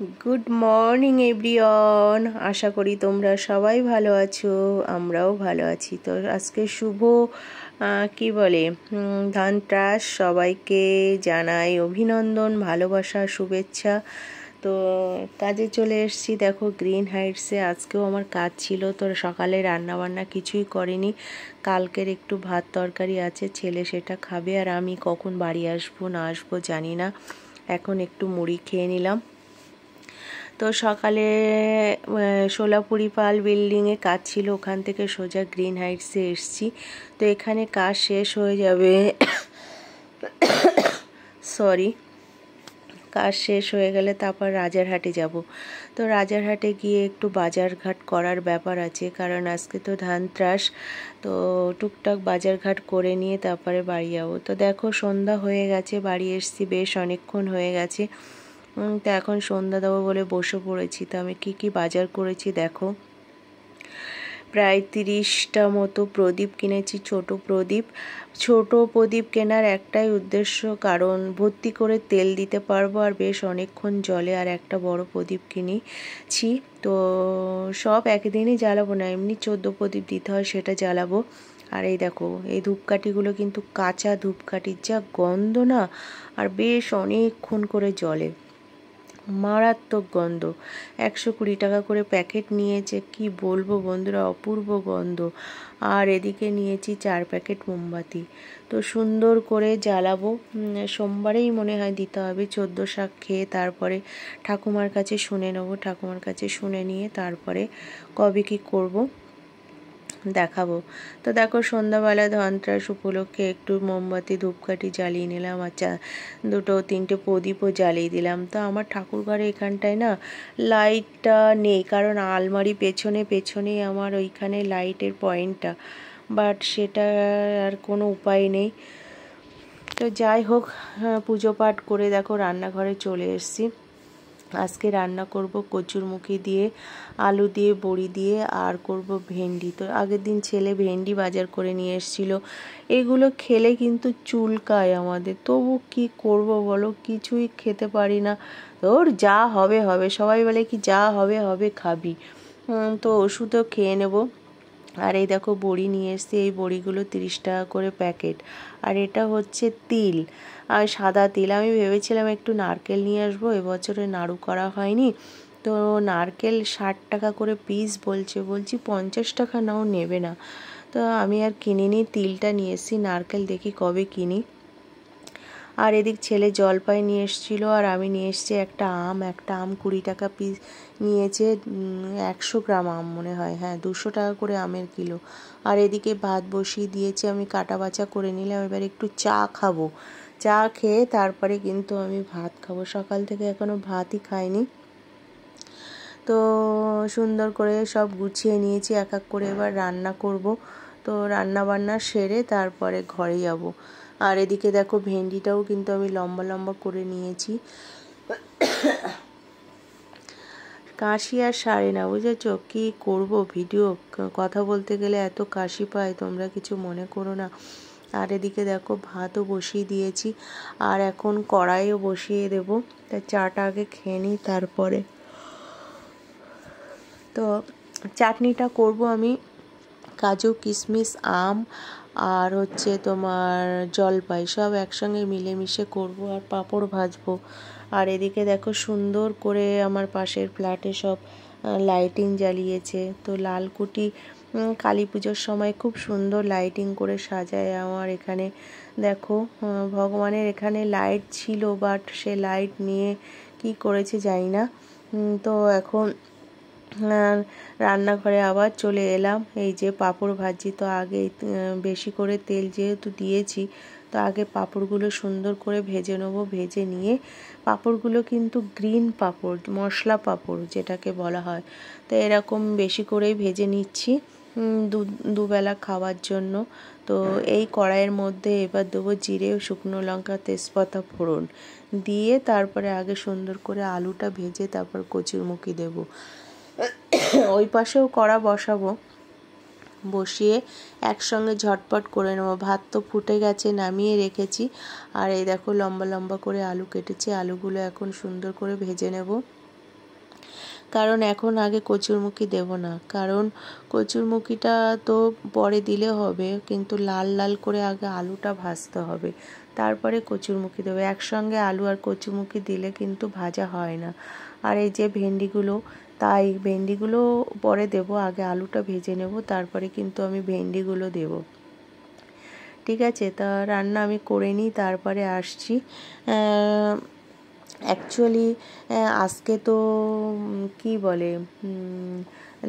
Good morning everyone. आशा करी তোমরা সবাই ভালো আছো, আমরাও ভালো আছি। তো আজকে শুভ কি বলে ধনতেরাস, সবাইকে জানাই অভিনন্দন, ভালোবাসা, শুভেচ্ছা। তো কাজে চলে এসেছি, দেখো গ্রিন হাইটসে। আজকেও আমার কাজ ছিল, তো সকালে রান্না বান্না কিছুই করিনি। কালকের একটু ভাত তরকারি আছে, ছেলে সেটা খাবে, আর আমি কখন বাড়ি আসবো না আসবো জানি না। এখন একটু মুড়ি খেয়ে নিলাম। তো সকালে সোলাপুরি পাল বিল্ডিংয়ে কাজ ছিল, ওখান থেকে সোজা গ্রিন হাইটসে এসেছি। তো এখানে কাজ শেষ হয়ে যাবে, কাজ শেষ হয়ে গেলে তারপর রাজারহাটে যাব। তো রাজারহাটে গিয়ে একটু বাজারঘাট করার ব্যাপার আছে, কারণ আজকে তো ধনতেরাস। তো টুকটাক বাজারঘাট করে নিয়ে তারপরে বাড়ি যাবো। তো দেখো সন্ধ্যা হয়ে গেছে, বাড়ি এসেছি বেশ অনেকক্ষণ হয়ে গেছে। তো এখন সন্ধ্যা দেবো বলে বসে পড়েছি। তো আমি কি বাজার করেছি দেখো। প্রায় 30টা মতো প্রদীপ কিনেছি, ছোট প্রদীপ কেনার একটাই উদ্দেশ্য, কারণ ভর্তি করে তেল দিতে পারবো আর বেশ অনেকক্ষণ জলে। আর একটা বড় প্রদীপ কিনেছি, তো সব একদিনই জ্বালাবো না, এমনি 14 প্রদীপ দিতে হয় সেটা জ্বালাবো। আর এই দেখো এই ধূপকাঠিগুলো কিন্তু কাঁচা ধূপকাঠির যা গন্ধ না, আর বেশ অনেকক্ষণ করে জ্বলে, মারাত্মক গন্ধ। 120 টাকা করে প্যাকেট নিয়েছে, কি বলবো বন্ধুরা, অপূর্ব গন্ধ। আর এদিকে নিয়েছি 4 প্যাকেট মোমবাতি। তো সুন্দর করে জ্বালাবো, সোমবারেই মনে হয় দিতে হবে। 14 শাক খেয়ে তারপরে ঠাকুমার কাছে শুনে নেবো, ঠাকুমার কাছে শুনে নিয়ে তারপরে কবে কি করব দেখাবো। তো দেখো সন্ধ্যাবেলা ধনতেরাস উপলক্ষে একটু মোমবাতি ধূপকাঠি জ্বালিয়ে নিলাম, আর 2-3টে প্রদীপও জ্বালিয়ে দিলাম। তো আমার ঠাকুর ঘরে এখানটায় না লাইটটা নেই, কারণ আলমারি পেছনেই আমার ওইখানে লাইটের পয়েন্টটা, বাট সেটা আর কোনো উপায় নেই। তো যাই হোক, পুজো পাঠ করে দেখো রান্নাঘরে চলে এসেছি। আজকে রান্না করব কচুরমুখী দিয়ে, আলু দিয়ে, বড়ি দিয়ে, আর করব ভেন্ডি। তো আগের দিন ছেলে ভেন্ডি বাজার করে নিয়ে এসেছিলো। এগুলো খেলে কিন্তু চুলকায় আমাদের, তবু কি করব বলো, কিছুই খেতে পারি না। তোর যা হবে হবে, সবাই বলে কি যা হবে হবে খাবি, তো ওষুধও খেয়ে নেব। আর এই দেখো বড়ি নিয়ে এসেছি, এই বড়িগুলো 30 টাকা করে প্যাকেট। আর এটা হচ্ছে তিল, আর সাদা তিল। আমি ভেবেছিলাম একটু নারকেল নিয়ে আসবো, এবছরে নাড়ু করা হয়নি। তো নারকেল 60 টাকা করে পিস বলছি 50 টাকা নাও নেবে না। তো আমি আর কিনিনি, তিলটা নিয়ে এসেছি, নারকেল দেখি কবে কিনি। আর এদিক ছেলে জলপাই নিয়ে এসেছিলো, আর আমি নিয়ে এসেছি একটা আম 20 টাকা পিস নিয়েছে, 100 গ্রাম আম মনে হয়, হ্যাঁ 200 টাকা করে আমের কিলো। আর এদিকে ভাত বসিয়ে দিয়েছি, আমি কাটা বাছা করে নিলাম। এবার একটু চা খাবো, চা খেয়ে তারপরে কিন্তু আমি ভাত খাবো। সকাল থেকে এখনও ভাতই খাইনি। তো সুন্দর করে সব গুছিয়ে নিয়েছি এক এক করে, এবার রান্না করব। তো রান্না বান্না সেরে তারপরে ঘরে যাব। আর এদিকে দেখো ভেন্ডিটাও কিন্তু আমি লম্বা লম্বা করে নিয়েছি। কাশি আর সারে না, বুঝেছো, কি করব ভিডিও কথা বলতে গেলে এত কাশি পায়, তোমরা কিছু মনে করো না। আর এদিকে দেখো ভাতও বসিয়ে দিয়েছি, আর এখন কড়াইও বসিয়ে দেব। তা চাটা আগে খেয়ে নিই তারপরে। তো চাটনিটা করব আমি কাজু কিশমিশ আম আর হচ্ছে তোমার জলপাই সব একসঙ্গে মিলেমিশে করব, আর পাঁপড় ভাজবো। আর এদিকে দেখো সুন্দর করে আমার পাশের ফ্ল্যাটে সব লাইটিং জ্বালিয়েছে। তো লালকুটি কালী পুজোর সময় খুব সুন্দর লাইটিং করে সাজায় আমার এখানে। দেখো ভগবানের এখানে লাইট ছিল, বাট সে লাইট নিয়ে কি করেছে জানি না। তো এখন রান্নাঘরে আবার চলে এলাম। এই যে পাঁপড় ভাজি, তো আগে বেশি করে তেল যেহেতু দিয়েছি, তো আগে পাঁপড়গুলো সুন্দর করে ভেজে নেব। ভেজে নিয়ে পাঁপড়গুলো কিন্তু গ্রিন পাঁপড়, মশলা পাঁপড় যেটাকে বলা হয়, তো এরকম বেশি করেই ভেজে নিচ্ছি দুবেলা খাওয়ার জন্য। তো এই কড়াইয়ের মধ্যে এবার দেবো জিরে, শুকনো লঙ্কা, তেজপাতা ফোড়ন দিয়ে তারপরে আগে সুন্দর করে আলুটা ভেজে তারপর কচুরমুখী দেবো। ওই পাশেও কড়া বসাবো, বসিয়ে একসঙ্গে ঝটপট করে নেবো। ভাত তো ফুটে গেছে, নামিয়ে রেখেছি। আর এই দেখো লম্বা লম্বা করে আলু কেটেছি, আলুগুলো এখন সুন্দর করে ভেজে নেব। কারণ এখন আগে কচুরমুখী দেব না, কারণ কচুরমুখীটা তো পরে দিলে হবে, কিন্তু লাল লাল করে আগে আলুটা ভাজতে হবে, তারপরে কচুরমুখী দেবো। একসঙ্গে আলু আর কচুরমুখী দিলে কিন্তু ভাজা হয় না। আর এই যে ভেন্ডিগুলো, তাই ভেন্ডিগুলো পরে দেব, আগে আলুটা ভেজে নেব, তারপরে কিন্তু আমি ভেন্ডিগুলো দেব। ঠিক আছে, তা রান্না আমি করে নিই, তারপরে আসছি। অ্যাকচুয়ালি আজকে তো কি বলে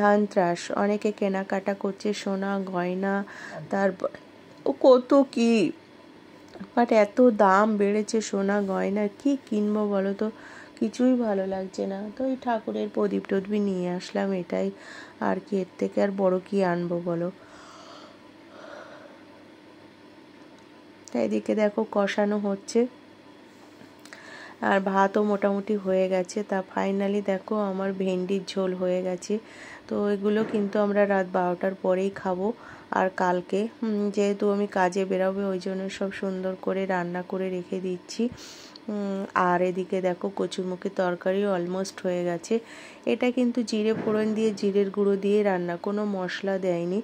ধানত্রাস, অনেকে কেনাকাটা করছে, সোনা গয়না, তারপর ও কত কি, বাট এত দাম বেড়েছে সোনা গয়না, কি কিনবো বলো তো, কিছুই ভালো লাগছে না। তো ওই ঠাকুরের প্রদীপ টদীপ নিয়ে আসলাম, এটাই আর কি, এর থেকে আর বড় কি আনবো বলো। এদিকে দেখো কষানো হচ্ছে, আর ভাতও মোটামুটি হয়ে গেছে। তা ফাইনালি দেখো আমার ভেন্ডির ঝোল হয়ে গেছে। তো এগুলো কিন্তু আমরা রাত 12টার পরেই খাবো। আর কালকে যেহেতু আমি কাজে বেরোবো, ওই জন্য সব সুন্দর করে রান্না করে রেখে দিচ্ছি। আর এদিকে দেখো কচুরমুখী তরকারি অলমোস্ট হয়ে গেছে। এটা কিন্তু জিরে ফোড়ন দিয়ে, জিরের গুঁড়ো দিয়ে রান্না, কোনো মশলা দেয়নি,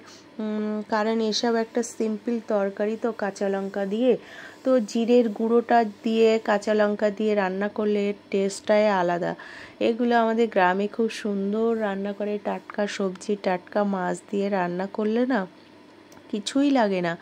কারণ এসব একটা সিম্পল তরকারি তো, কাঁচা লঙ্কা দিয়ে, তো জিরের গুঁড়োটা দিয়ে কাঁচা লঙ্কা দিয়ে রান্না করলে টেস্টটাই আলাদা। এগুলো আমাদের গ্রামে খুব সুন্দর রান্না করে, টাটকা সবজি টাটকা মাছ দিয়ে রান্না করলে না কিছুই লাগে না,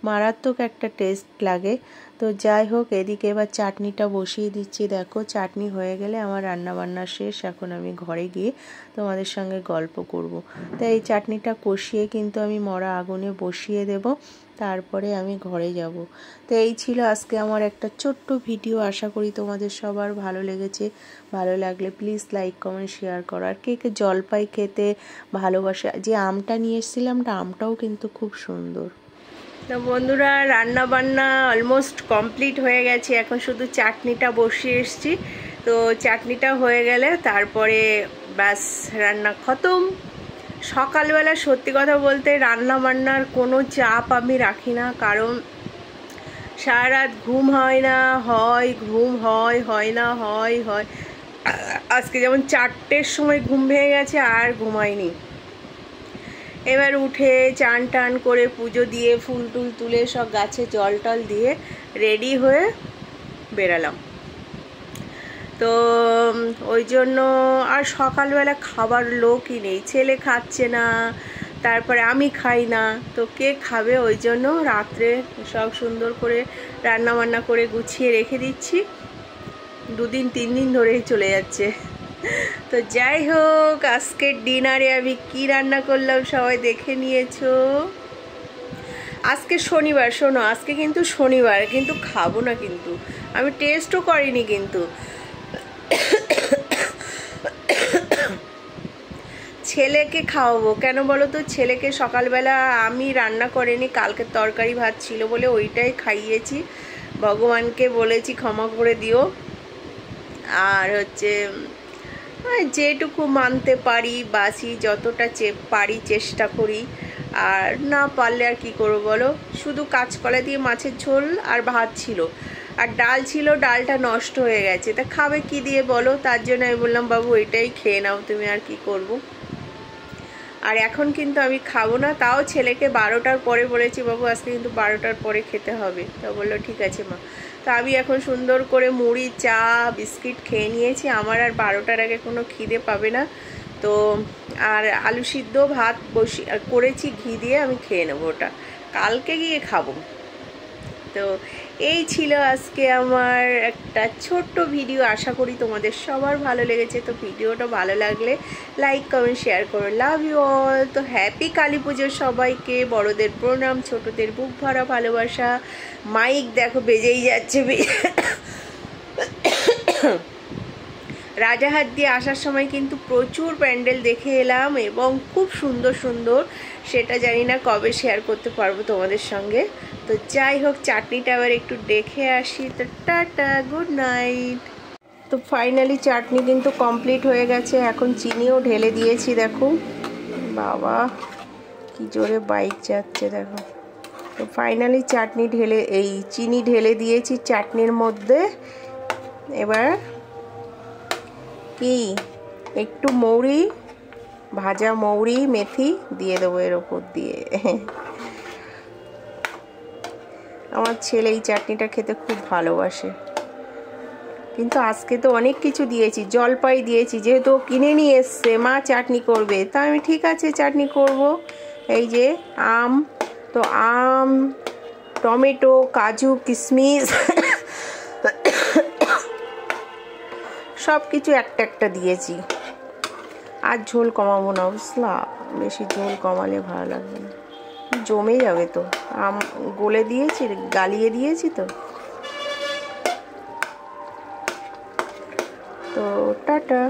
মারাত্মক একটা টেস্ট লাগে। তো যাই হোক, এদিকে এবার চাটনিটা বসিয়ে দিচ্ছি। দেখো চাটনি হয়ে গেলে আমার রান্নাবান্না শেষ, এখন আমি ঘরে গিয়ে তোমাদের সঙ্গে গল্প করব। তো এই চাটনিটা কষিয়ে কিন্তু আমি মরা আগুনে বসিয়ে দেব, তারপরে আমি ঘরে যাব। তো এই ছিল আজকে আমার একটা ছোট্ট ভিডিও, আশা করি তোমাদের সবার ভালো লেগেছে। ভালো লাগলে প্লিজ লাইক কমেন্ট শেয়ার করো। আর কে কে জলপাই খেতে ভালোবাসে, যে আমটা নিয়ে এসেছিলাম, আমটাও কিন্তু খুব সুন্দর। তো বন্ধুরা, রান্না বান্না অলমোস্ট কমপ্লিট হয়ে গেছে, এখন শুধু চাটনিটা বসিয়ে এসেছি। তো চাটনিটা হয়ে গেলে তারপরে ব্যাস রান্না খতম। সকালবেলা সত্যি কথা বলতে রান্না বান্নার কোনো চাপ আমি রাখি না, কারণ সারা রাত ঘুম হয় না, ঘুম হয় না, হয় আজকে যেমন 4টের সময় ঘুম ভেঙে গেছে, আর ঘুমাইনি। এবার উঠে চান টান করে পুজো দিয়ে ফুল টুল তুলে সব গাছে জল টল দিয়ে রেডি হয়ে বেরালাম। তো ওই জন্য আর সকালবেলা খাবার লোকই নেই, ছেলে খাচ্ছে না, তারপরে আমি খাই না, তো কে খাবে, ওই জন্য রাত্রে সব সুন্দর করে রান্না বান্না করে গুছিয়ে রেখে দিচ্ছি। 2 দিন 3 দিন ধরেই চলে যাচ্ছে। তো যাই হোক, আজকের ডিনারে আমি কি রান্না করলাম সবাই দেখে নিয়েছো। আজকে শনিবার, শোনো আজকে কিন্তু শনিবার, কিন্তু খাবো না, কিন্তু আমি টেস্টও করিনি, কিন্তু ছেলেকে খাওয়াবো। কেন বলো তো, ছেলেকে সকালবেলা আমি রান্না করিনি, কালকের তরকারি ভাত ছিল বলে ওইটাই খাইয়েছি। ভগবানকে বলেছি ক্ষমা করে দিও। আর হচ্ছে যেটুকু মানতে পারি বাসি, যতটা পারি চেষ্টা করি, আর না পারলে আর কি করবো বলো। শুধু কাঁচকলা দিয়ে মাছের ঝোল আর ভাত ছিল, আর ডাল ছিল, ডালটা নষ্ট হয়ে গেছে, তা খাবে কি দিয়ে বলো। তার জন্য আমি বললাম বাবু এটাই খেয়ে নাও তুমি, আর কি করব। আর এখন কিন্তু আমি খাবো না, তাও ছেলেকে 12টার পরে বলেছি বাবু আজকে কিন্তু 12টার পরে খেতে হবে। তা বললো ঠিক আছে মা। তো আমি এখন সুন্দর করে মুড়ি চা বিস্কিট খেয়ে নিয়েছি, আমার আর 12টার আগে কোনো খিদে পাবে না। তো আর আলু সিদ্ধ ভাত করেছি ঘি দিয়ে, আমি খেয়ে নেবো, ওটা কালকে গিয়ে খাবো। তো এই ছিল আজকে আমার একটা ছোট্ট ভিডিও, আশা করি তোমাদের সবার ভালো লেগেছে। তো ভিডিওটা ভালো লাগলে লাইক কমেন্ট শেয়ার করো। Love you all. তো হ্যাপি কালী পুজো সবাইকে, বড়দের প্রণাম, ছোটদের বুক ভরা ভালোবাসা। মাইক দেখো বেজেই যাচ্ছে। রাজারহাট দিয়ে আসার সময় কিন্তু প্রচুর প্যান্ডেল দেখে এলাম, এবং খুব সুন্দর সুন্দর, সেটা জানি না কবে শেয়ার করতে পারবো তোমাদের সঙ্গে। তো যাই হোক, চাটনিটা আবার একটু দেখে আসি। তো টাটা, গুড নাইট। তো ফাইনালি চাটনি কিন্তু কমপ্লিট হয়ে গেছে, এখন চিনিও ঢেলে দিয়েছি। দেখো বাবা কি জোরে বাইক যাচ্ছে দেখো। তো ফাইনালি চাটনি ঢেলে, এই চিনি ঢেলে দিয়েছি চাটনির মধ্যে। এবার কি একটু মৌরি, ভাজা মৌরি মেথি দিয়ে দেবো এর ওপর দিয়ে। আমার ছেলে এই চাটনিটা খেতে খুব ভালোবাসে। কিন্তু আজকে তো অনেক কিছু দিয়েছি, জলপাই দিয়েছি, যেহেতু কিনে নিয়ে এসছে মা চাটনি করবে, তা আমি ঠিক আছে চাটনি করব। এই যে আম, তো আম, টমেটো, কাজু, কিশমিশ সব কিছু একটা একটা দিয়েছি। আর ঝোল কমাবো না, বুঝলা, বেশি ঝোল কমালে ভালো লাগবে না, জমে যাবে তো। আম গলে দিয়েছি, গালিয়ে দিয়েছি তো। তো টাটা।